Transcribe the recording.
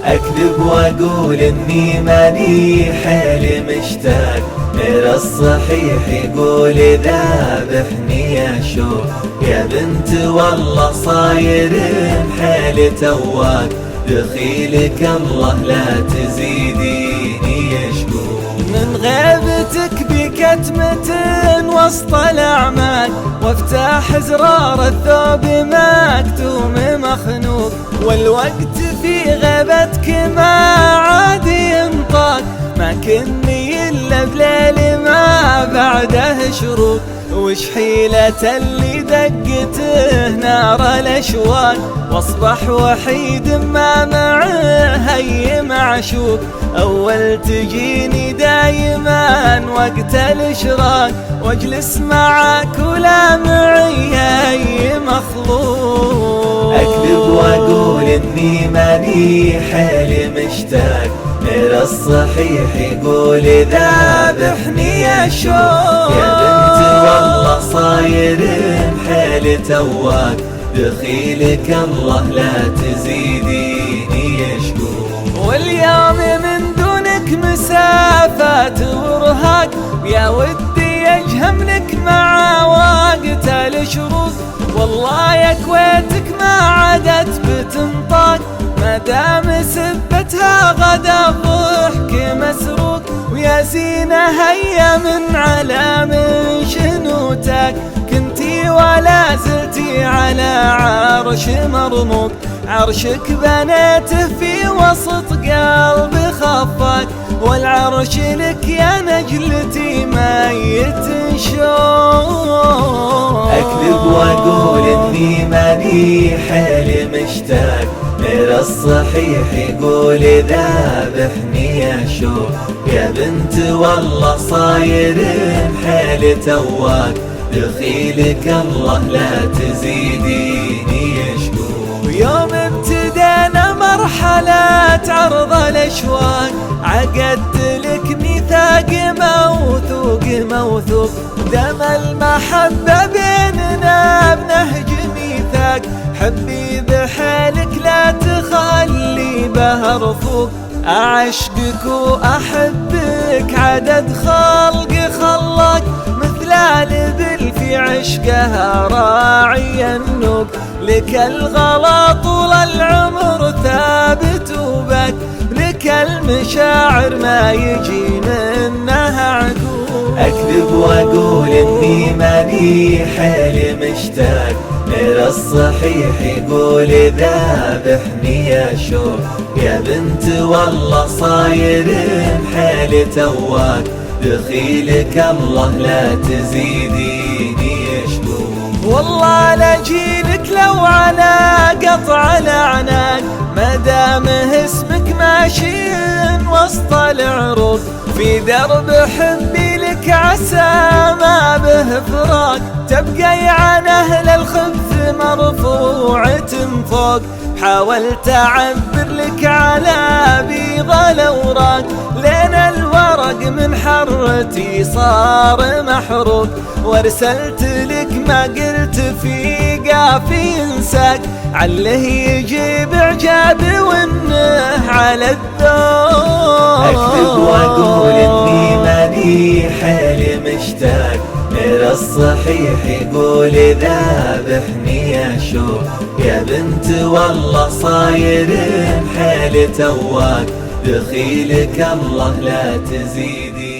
أكذب وأقول إني ماني حيل مشتاق، غير الصحيح يقول ذابحني يا شوق. يا بنت والله صاير حيل تواق، دخيلك الله لا تزيديني يشكوك. من غيبتك بكتمة وسط الأعماق، وافتح زرار الثوب مكتوم مخنوق. والوقت في غيبتك ما عاد ينطاق، ما كني إلا بليل ما بعده شروق. وش حيلة اللي دقته نار الأشواق، واصبح وحيد ما معه أي معشوق. أول تجيني دايما وقت الإشراق، واجلس معك ولا معي أي مخلوق. أكذب وأقول إني ماني حيل مشتاق، غير الصحيح يقول ذابحني يا شوق. يا بنت والله صاير حيل تواق، دخيلك الله لا تزيديني يشكوك. واليوم من دونك مسافات وارهاق، يا ودي اجهملك مع وقت الشروق. والله يا كويتك ما عادت بتنطاق، ما دام سبتها غدا ضحك مسروق. ويا زينة هيا من علام شنوتك، كنتي ولا زلتي على عرش مرموق. عرشك بنيته في وسط قلب خفاك، والعرش لك يا نجلتي ميت شوق. أكذب وأقول إني ماني حيل مشتاق، غير الصحيح يقول ذابحني يا شوق. يا بنت والله صاير حيل تواق، دخيلك الله لا تزيديني يشكوك. ويوم ابتدينا مرحلة عرض الأشواق، عقدت لك ميثاق موثوق موثوق. دام المحبة بيننا بنهج ميثاق، حبي بحالك لا تخلي به رفوق. أعشقك وأحبك عدد خلق خلاق، مثل الإبل في عشقها راعي النوق. لك الغلا طول العمر ثابت وبك، لك المشاعر ما يجي منها عقوق. أكذب وأقول إني ماني حيل مشتاق، غير الصحيح يقول ذابحني يا شوق. يا بنت والله صاير حيل تواق، دخيلك الله لا تزيديني يشكوك. والله لاجيلك لو على قطع الأعناق، ما دام اسمك ماشي وسط العروق. في درب حبي لك عسى ما به فراق، تبقي عن أهل الخبث مرفوعة فوق. حاولت أعبر لك على بيض الأوراق، لين الورق من حرتي صار محروق. وارسلت لك ما قلت في قافي انساك، عله يجيب إعجابي وإنه على الذوق. أكذب وأقول إني ماني حيل مشتاق، غير الصحيح يقول ذابحني يا شوق. يا بنت والله صاير حيل تواق، دخيلك الله لا تزيدي